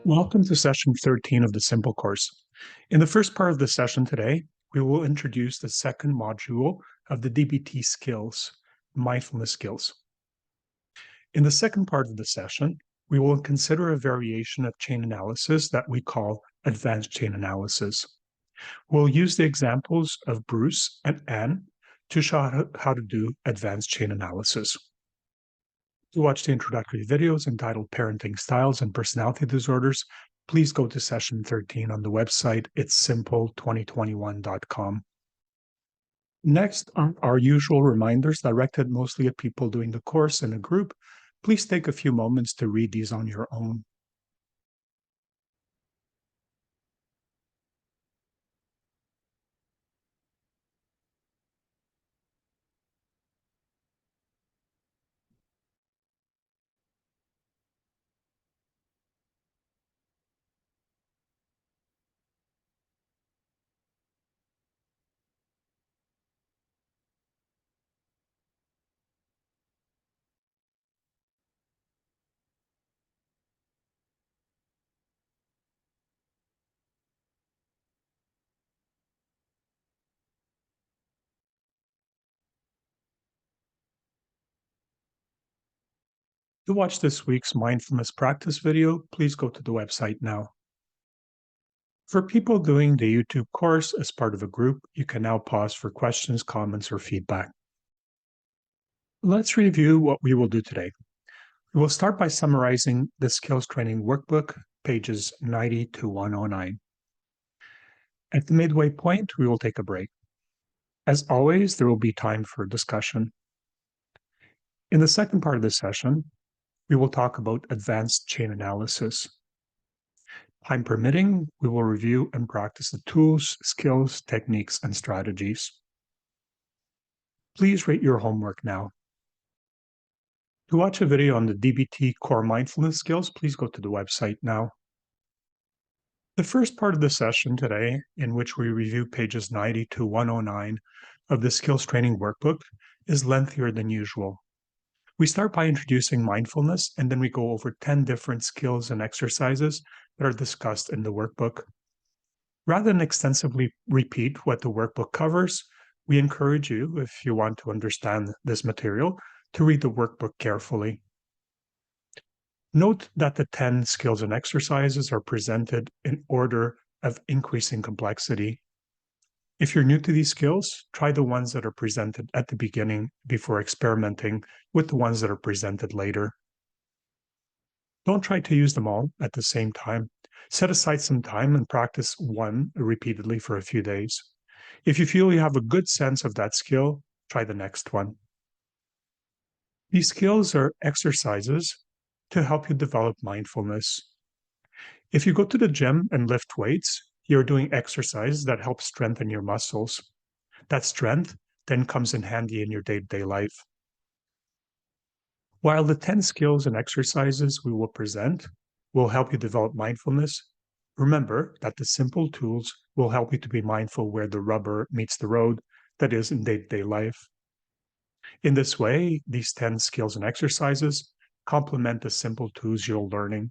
Welcome to session 13 of the Simple course. In the first part of the session today, we will introduce the second module of the DBT skills, mindfulness skills. In the second part of the session, we will consider a variation of chain analysis that we call advanced chain analysis. We'll use the examples of Bruce and Anne to show how to do advanced chain analysis. To watch the introductory videos entitled Parenting Styles and Personality Disorders, please go to session 13 on the website itsimple2021.com. Next are our usual reminders directed mostly at people doing the course in a group. Please take a few moments to read these on your own. To watch this week's mindfulness practice video, please go to the website now. For people doing the YouTube course as part of a group, you can now pause for questions, comments, or feedback. Let's review what we will do today. We will start by summarizing the skills training workbook, pages 90 to 109. At the midway point, we will take a break. As always, there will be time for discussion. In the second part of the session, we will talk about advanced chain analysis. Time permitting, we will review and practice the tools, skills, techniques, and strategies. Please rate your homework now. To watch a video on the DBT core mindfulness skills, please go to the website now. The first part of the session today, in which we review pages 90 to 109 of the skills training workbook, is lengthier than usual. We start by introducing mindfulness, and then we go over 10 different skills and exercises that are discussed in the workbook. Rather than extensively repeat what the workbook covers, we encourage you, if you want to understand this material, to read the workbook carefully. Note that the 10 skills and exercises are presented in order of increasing complexity. If you're new to these skills, try the ones that are presented at the beginning before experimenting with the ones that are presented later. Don't try to use them all at the same time. Set aside some time and practice one repeatedly for a few days. If you feel you have a good sense of that skill, try the next one. These skills are exercises to help you develop mindfulness. If you go to the gym and lift weights, you're doing exercises that help strengthen your muscles. That strength then comes in handy in your day-to-day life. While the 10 skills and exercises we will present will help you develop mindfulness, remember that the simple tools will help you to be mindful where the rubber meets the road, that is, in day-to-day life. In this way, these 10 skills and exercises complement the simple tools you're learning.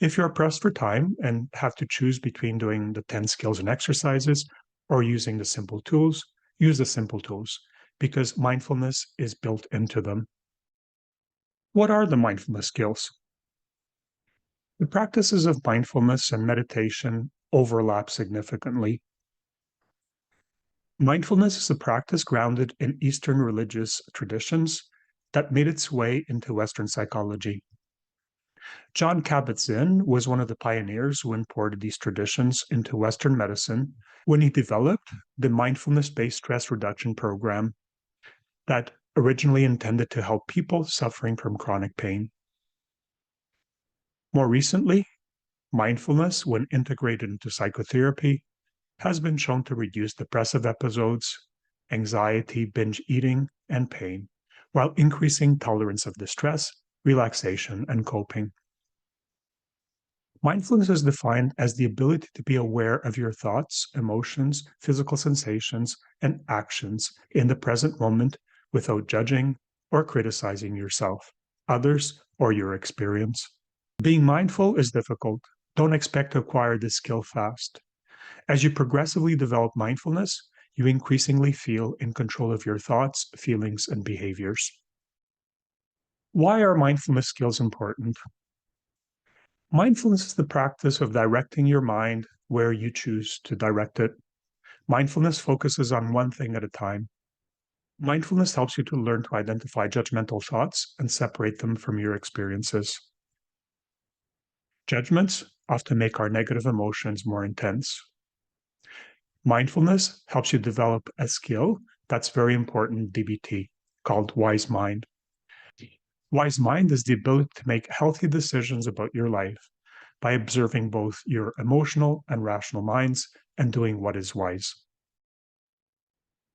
If you're pressed for time and have to choose between doing the 10 skills and exercises or using the simple tools, use the simple tools because mindfulness is built into them. What are the mindfulness skills? The practices of mindfulness and meditation overlap significantly. Mindfulness is a practice grounded in Eastern religious traditions that made its way into Western psychology. John Kabat-Zinn was one of the pioneers who imported these traditions into Western medicine when he developed the mindfulness-based stress reduction program that originally intended to help people suffering from chronic pain. More recently, mindfulness, when integrated into psychotherapy, has been shown to reduce depressive episodes, anxiety, binge eating, and pain, while increasing tolerance of distress, relaxation, and coping. Mindfulness is defined as the ability to be aware of your thoughts, emotions, physical sensations, and actions in the present moment without judging or criticizing yourself, others, or your experience. Being mindful is difficult. Don't expect to acquire this skill fast. As you progressively develop mindfulness, you increasingly feel in control of your thoughts, feelings, and behaviors. Why are mindfulness skills important? Mindfulness is the practice of directing your mind where you choose to direct it. Mindfulness focuses on one thing at a time. Mindfulness helps you to learn to identify judgmental thoughts and separate them from your experiences. Judgments often make our negative emotions more intense. Mindfulness helps you develop a skill that's very important, DBT, called wise mind. Wise mind is the ability to make healthy decisions about your life by observing both your emotional and rational minds and doing what is wise.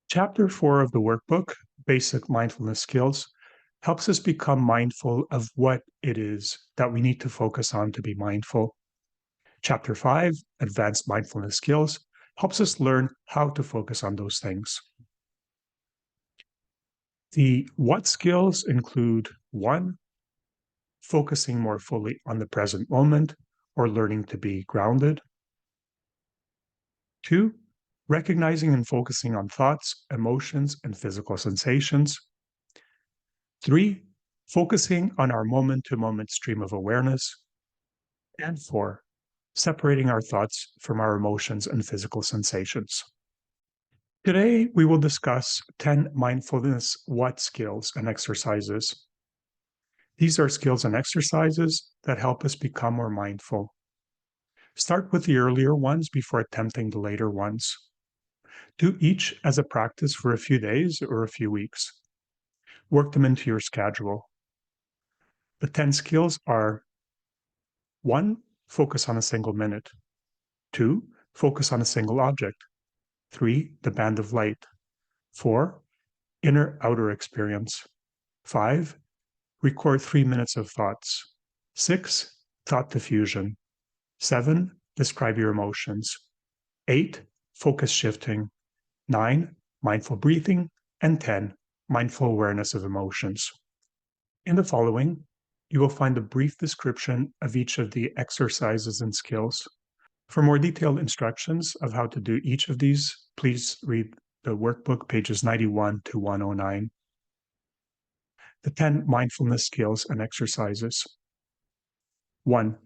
Chapter 4 of the workbook, Basic Mindfulness Skills, helps us become mindful of what it is that we need to focus on to be mindful. Chapter 5, Advanced Mindfulness Skills, helps us learn how to focus on those things. The what skills include 1, focusing more fully on the present moment or learning to be grounded. 2, recognizing and focusing on thoughts, emotions, and physical sensations. 3, focusing on our moment-to-moment stream of awareness. And 4, separating our thoughts from our emotions and physical sensations. Today, we will discuss 10 mindfulness what skills and exercises. These are skills and exercises that help us become more mindful. Start with the earlier ones before attempting the later ones. Do each as a practice for a few days or a few weeks. Work them into your schedule. The 10 skills are 1, focus on a single minute. 2, focus on a single object. 3, the band of light. 4, inner-outer experience. 5, record 3 minutes of thoughts. 6, thought diffusion. 7, describe your emotions. 8, focus shifting. 9, mindful breathing. And 10, mindful awareness of emotions. In the following, you will find a brief description of each of the exercises and skills. For more detailed instructions of how to do each of these, please read the workbook, pages 91 to 109. The 10 mindfulness skills and exercises. 1,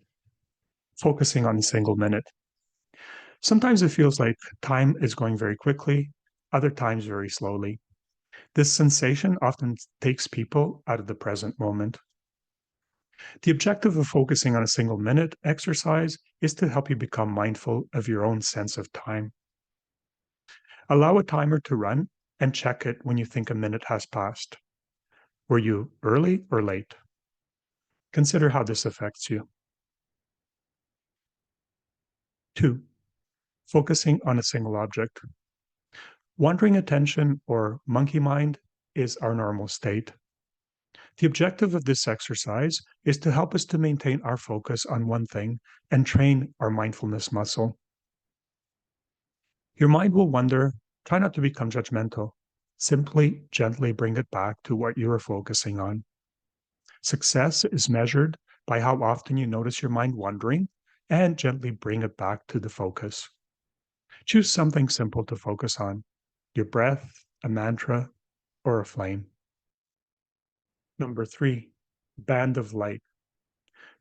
focusing on a single minute. Sometimes it feels like time is going very quickly, other times very slowly. This sensation often takes people out of the present moment. The objective of focusing on a single minute exercise is to help you become mindful of your own sense of time. Allow a timer to run and check it when you think a minute has passed. Were you early or late? Consider how this affects you. 2, focusing on a single object. Wandering attention or monkey mind is our normal state. The objective of this exercise is to help us to maintain our focus on one thing and train our mindfulness muscle. Your mind will wander. Try not to become judgmental. Simply gently bring it back to what you are focusing on. Success is measured by how often you notice your mind wandering and gently bring it back to the focus. Choose something simple to focus on, your breath, a mantra, or a flame. Number 3, band of light.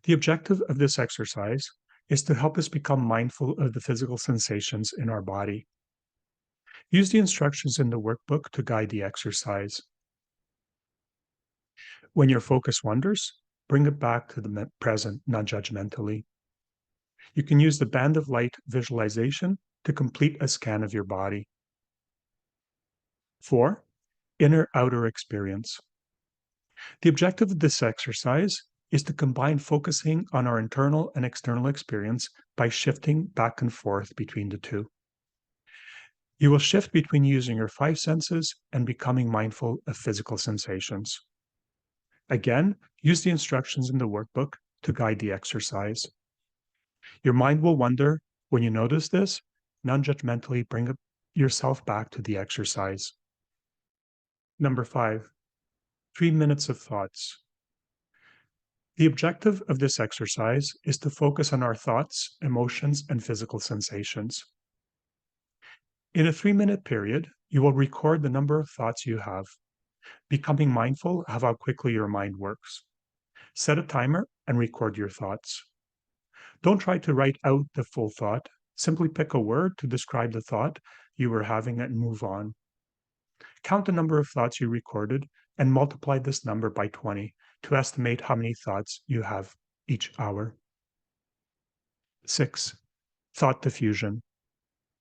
The objective of this exercise is to help us become mindful of the physical sensations in our body. Use the instructions in the workbook to guide the exercise. When your focus wanders, bring it back to the present, non-judgmentally. You can use the band of light visualization to complete a scan of your body. 4, inner-outer experience. The objective of this exercise is to combine focusing on our internal and external experience by shifting back and forth between the two. You will shift between using your 5 senses and becoming mindful of physical sensations. Again, use the instructions in the workbook to guide the exercise. Your mind will wander. When you notice this, non-judgmentally bring yourself back to the exercise. Number 5, 3 minutes of thoughts. The objective of this exercise is to focus on our thoughts, emotions, and physical sensations. In a 3-minute period, you will record the number of thoughts you have, becoming mindful of how quickly your mind works. Set a timer and record your thoughts. Don't try to write out the full thought. Simply pick a word to describe the thought you were having and move on. Count the number of thoughts you recorded and multiply this number by 20 to estimate how many thoughts you have each hour. 6. Thought diffusion.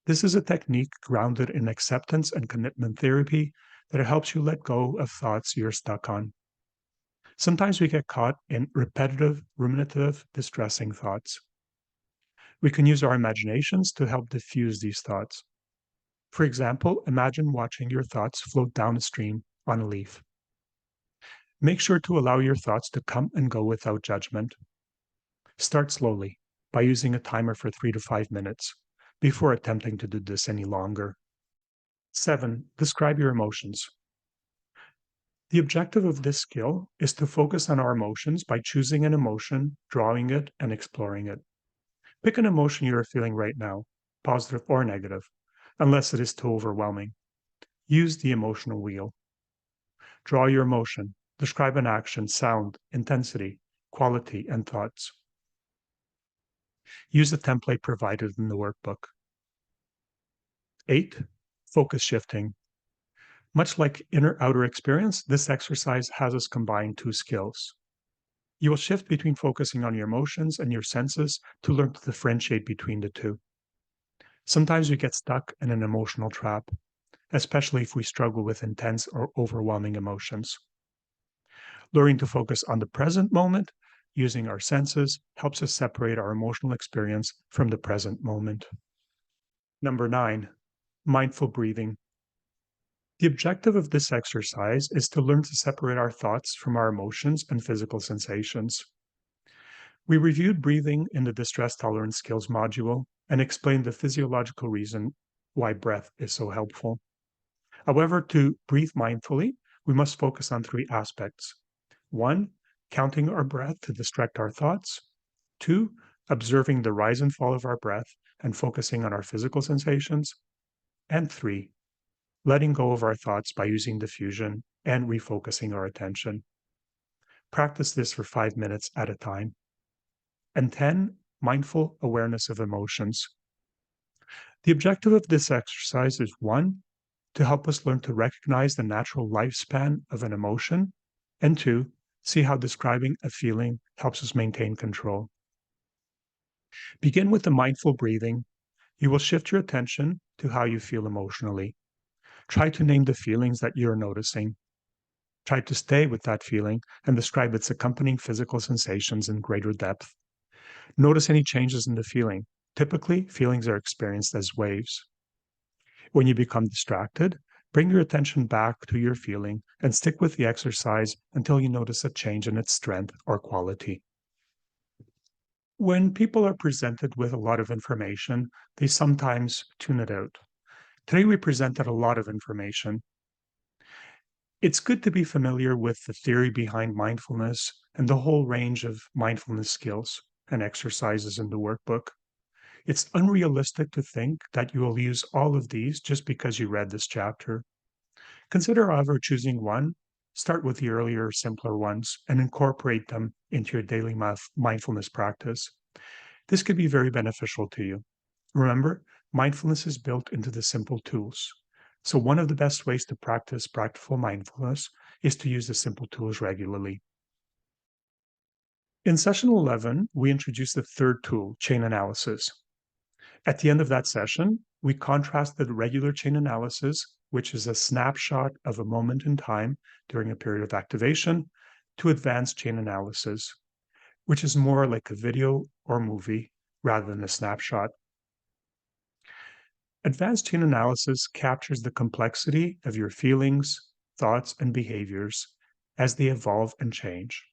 This is a technique grounded in acceptance and commitment therapy that helps you let go of thoughts you're stuck on. Sometimes we get caught in repetitive, ruminative, distressing thoughts. We can use our imaginations to help diffuse these thoughts. For example, imagine watching your thoughts float down a stream on a leaf. Make sure to allow your thoughts to come and go without judgment. Start slowly by using a timer for 3 to 5 minutes before attempting to do this any longer. 7. Describe your emotions. The objective of this skill is to focus on our emotions by choosing an emotion, drawing it, and exploring it. Pick an emotion you are feeling right now, positive or negative, unless it is too overwhelming. Use the emotional wheel. Draw your emotion. Describe an action, sound, intensity, quality, and thoughts. Use the template provided in the workbook. 8. Focus shifting. Much like inner-outer experience, this exercise has us combine two skills. You will shift between focusing on your emotions and your senses to learn to differentiate between the two. Sometimes we get stuck in an emotional trap, especially if we struggle with intense or overwhelming emotions. Learning to focus on the present moment using our senses helps us separate our emotional experience from the present moment. Number 9, mindful breathing. The objective of this exercise is to learn to separate our thoughts from our emotions and physical sensations. We reviewed breathing in the distress tolerance skills module and explained the physiological reason why breath is so helpful. However, to breathe mindfully, we must focus on 3 aspects. 1, counting our breath to distract our thoughts. 2, observing the rise and fall of our breath and focusing on our physical sensations. And 3, letting go of our thoughts by using diffusion and refocusing our attention. Practice this for 5 minutes at a time. And 10, mindful awareness of emotions. The objective of this exercise is 1, to help us learn to recognize the natural lifespan of an emotion, and 2, see how describing a feeling helps us maintain control. Begin with the mindful breathing. You will shift your attention to how you feel emotionally. Try to name the feelings that you're noticing. Try to stay with that feeling and describe its accompanying physical sensations in greater depth. Notice any changes in the feeling. Typically, feelings are experienced as waves. When you become distracted, bring your attention back to your feeling and stick with the exercise until you notice a change in its strength or quality. When people are presented with a lot of information, they sometimes tune it out. Today, we presented a lot of information. It's good to be familiar with the theory behind mindfulness and the whole range of mindfulness skills and exercises in the workbook. It's unrealistic to think that you will use all of these just because you read this chapter. Consider, however, choosing one. Start with the earlier, simpler ones and incorporate them into your daily mindfulness practice. This could be very beneficial to you. Remember, mindfulness is built into the simple tools. So one of the best ways to practice practical mindfulness is to use the simple tools regularly. In session 11, we introduced the third tool, chain analysis. At the end of that session, we contrasted regular chain analysis, which is a snapshot of a moment in time during a period of activation, to advanced chain analysis, which is more like a video or movie rather than a snapshot. Advanced chain analysis captures the complexity of your feelings, thoughts, and behaviors as they evolve and change.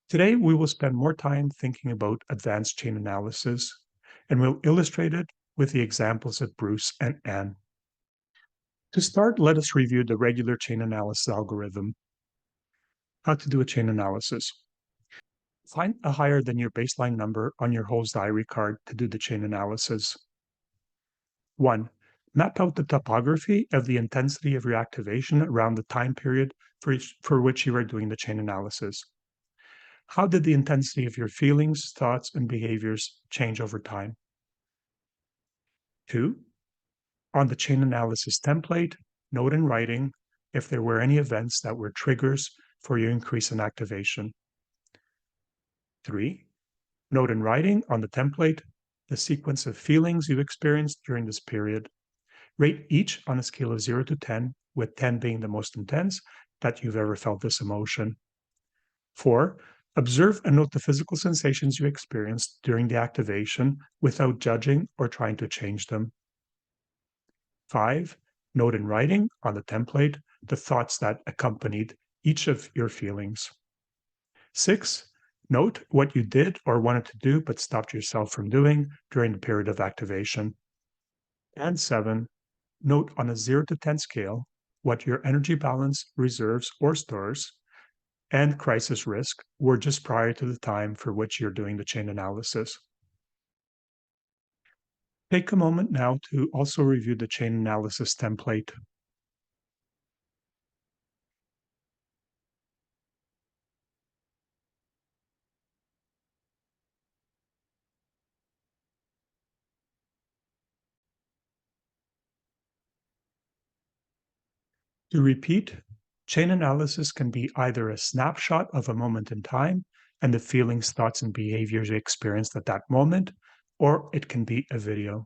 Today, we will spend more time thinking about advanced chain analysis, and we'll illustrate it with the examples of Bruce and Anne. To start, let us review the regular chain analysis algorithm. How to do a chain analysis. Find a higher than your baseline number on your whole diary card to do the chain analysis. 1. Map out the topography of the intensity of your activation around the time period for which you are doing the chain analysis. How did the intensity of your feelings, thoughts, and behaviors change over time? 2. On the chain analysis template, note in writing if there were any events that were triggers for your increase in activation. 3. Note in writing on the template the sequence of feelings you experienced during this period. Rate each on a scale of 0 to 10, with 10 being the most intense that you've ever felt this emotion. 4. Observe and note the physical sensations you experienced during the activation without judging or trying to change them. 5. Note in writing on the template the thoughts that accompanied each of your feelings. 6. Note what you did or wanted to do but stopped yourself from doing during the period of activation. And 7. Note on a 0 to 10 scale what your energy balance, reserves, or stores and crisis risk were just prior to the time for which you're doing the chain analysis. Take a moment now to also review the chain analysis template. To repeat, chain analysis can be either a snapshot of a moment in time and the feelings, thoughts, and behaviors you experienced at that moment, or it can be a video.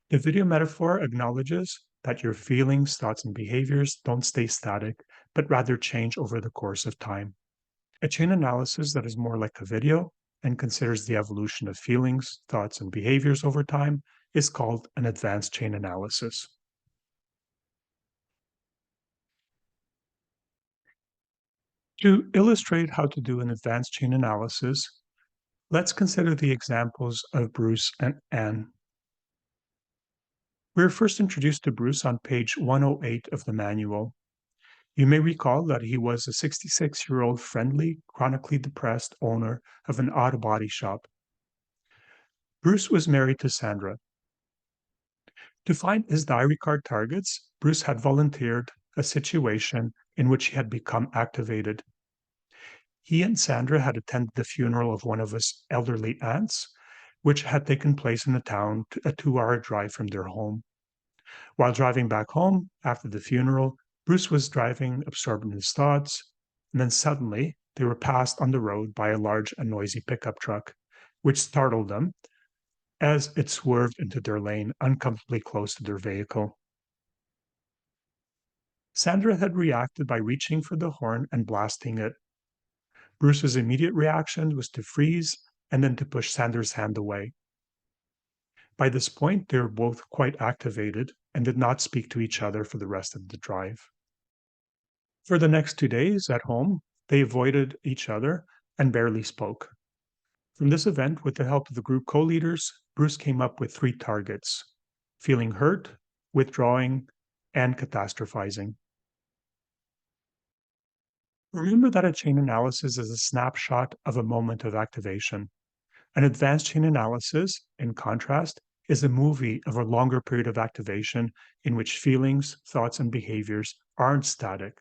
The video metaphor acknowledges that your feelings, thoughts, and behaviors don't stay static, but rather change over the course of time. A chain analysis that is more like a video and considers the evolution of feelings, thoughts, and behaviors over time is called an advanced chain analysis. To illustrate how to do an advanced chain analysis, let's consider the examples of Bruce and Anne. We were first introduced to Bruce on page 108 of the manual. You may recall that he was a 66-year-old friendly, chronically depressed owner of an auto body shop. Bruce was married to Sandra. To find his diary card targets, Bruce had volunteered a situation in which he had become activated. He and Sandra had attended the funeral of one of his elderly aunts, which had taken place in a town a 2-hour drive from their home. While driving back home after the funeral, Bruce was driving, absorbed in his thoughts, and then suddenly they were passed on the road by a large and noisy pickup truck, which startled them as it swerved into their lane uncomfortably close to their vehicle. Sandra had reacted by reaching for the horn and blasting it. Bruce's immediate reaction was to freeze and then to push Sandra's hand away. By this point, they were both quite activated and did not speak to each other for the rest of the drive. For the next 2 days at home, they avoided each other and barely spoke. From this event, with the help of the group co-leaders, Bruce came up with 3 targets: feeling hurt, withdrawing, and catastrophizing. Remember that a chain analysis is a snapshot of a moment of activation. An advanced chain analysis, in contrast, is a movie of a longer period of activation in which feelings, thoughts, and behaviors aren't static.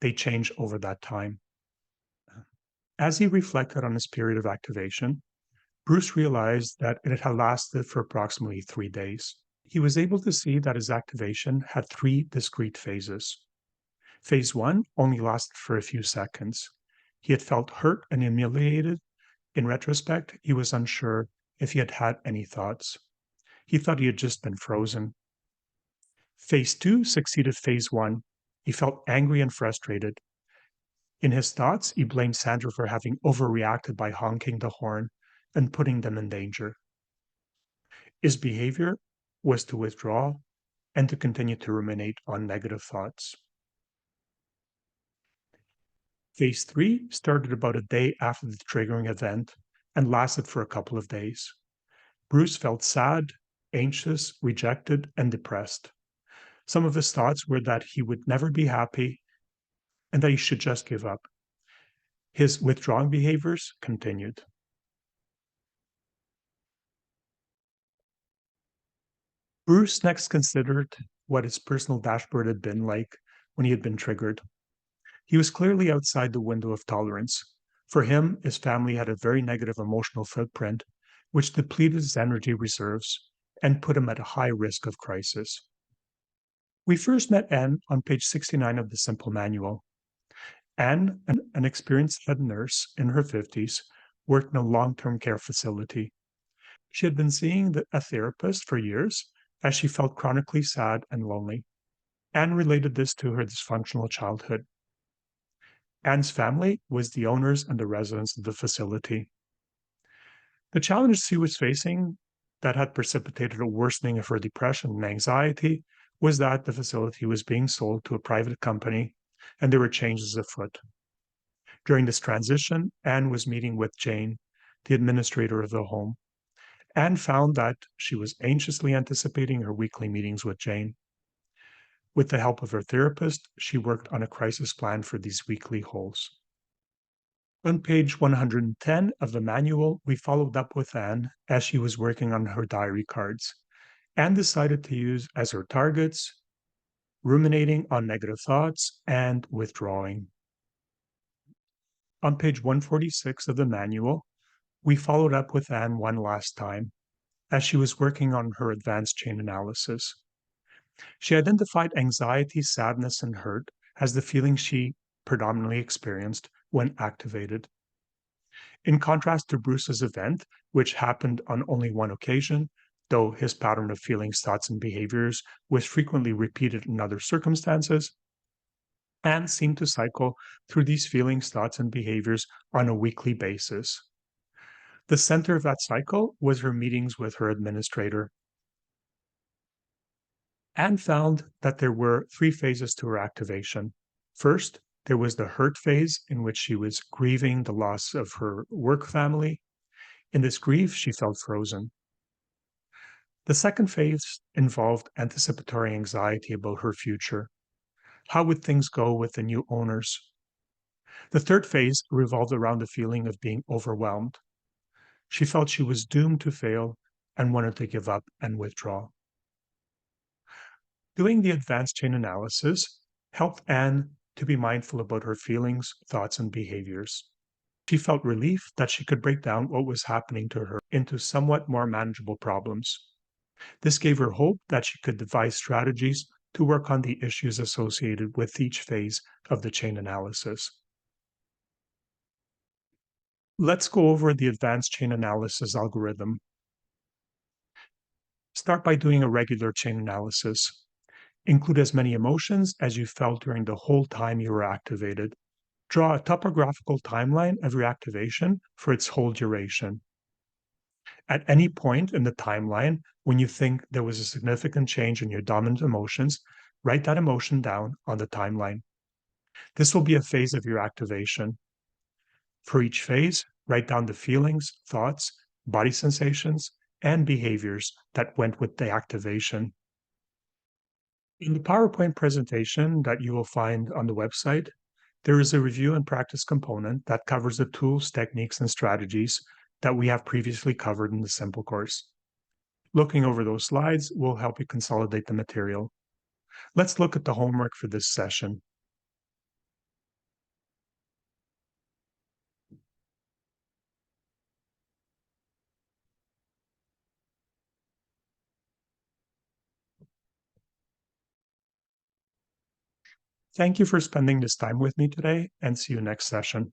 They change over that time. As he reflected on his period of activation, Bruce realized that it had lasted for approximately 3 days. He was able to see that his activation had 3 discrete phases. Phase 1 only lasted for a few seconds. He had felt hurt and humiliated. In retrospect, he was unsure if he had had any thoughts. He thought he had just been frozen. Phase 2 succeeded phase 1. He felt angry and frustrated. In his thoughts, he blamed Sandra for having overreacted by honking the horn and putting them in danger. His behavior was to withdraw and to continue to ruminate on negative thoughts. Phase 3 started about a day after the triggering event and lasted for a couple of days. Bruce felt sad, anxious, rejected, and depressed. Some of his thoughts were that he would never be happy and that he should just give up. His withdrawing behaviors continued. Bruce next considered what his personal dashboard had been like when he had been triggered. He was clearly outside the window of tolerance. For him, his family had a very negative emotional footprint, which depleted his energy reserves and put him at a high risk of crisis. We first met Anne on page 69 of the Simple Manual. Anne, an experienced head nurse in her 50s, worked in a long term care facility. She had been seeing a therapist for years as she felt chronically sad and lonely. Anne related this to her dysfunctional childhood. Anne's family was the owners and the residents of the facility. The challenges she was facing that had precipitated a worsening of her depression and anxiety was that the facility was being sold to a private company and there were changes afoot. During this transition, Anne was meeting with Jane, the administrator of the home. Anne found that she was anxiously anticipating her weekly meetings with Jane. With the help of her therapist, she worked on a crisis plan for these weekly holds. On page 110 of the manual, we followed up with Anne as she was working on her diary cards. Anne decided to use as her targets ruminating on negative thoughts and withdrawing. On page 146 of the manual, we followed up with Anne one last time as she was working on her advanced chain analysis. She identified anxiety, sadness, and hurt as the feelings she predominantly experienced when activated. In contrast to Bruce's event, which happened on only one occasion, though his pattern of feelings, thoughts, and behaviors was frequently repeated in other circumstances, Anne seemed to cycle through these feelings, thoughts, and behaviors on a weekly basis. The center of that cycle was her meetings with her administrator. Anne found that there were three phases to her activation. First, there was the hurt phase in which she was grieving the loss of her work family. In this grief, she felt frozen. The second phase involved anticipatory anxiety about her future. How would things go with the new owners? The third phase revolved around the feeling of being overwhelmed. She felt she was doomed to fail and wanted to give up and withdraw. Doing the advanced chain analysis helped Anne to be mindful about her feelings, thoughts, and behaviors. She felt relief that she could break down what was happening to her into somewhat more manageable problems. This gave her hope that she could devise strategies to work on the issues associated with each phase of the chain analysis. Let's go over the advanced chain analysis algorithm. Start by doing a regular chain analysis. Include as many emotions as you felt during the whole time you were activated. Draw a topographical timeline of your activation for its whole duration. At any point in the timeline, when you think there was a significant change in your dominant emotions, write that emotion down on the timeline. This will be a phase of your activation. For each phase, write down the feelings, thoughts, body sensations, and behaviors that went with the activation. In the PowerPoint presentation that you will find on the website, there is a review and practice component that covers the tools, techniques, and strategies that we have previously covered in the Simple course. Looking over those slides will help you consolidate the material. Let's look at the homework for this session. Thank you for spending this time with me today, and see you next session.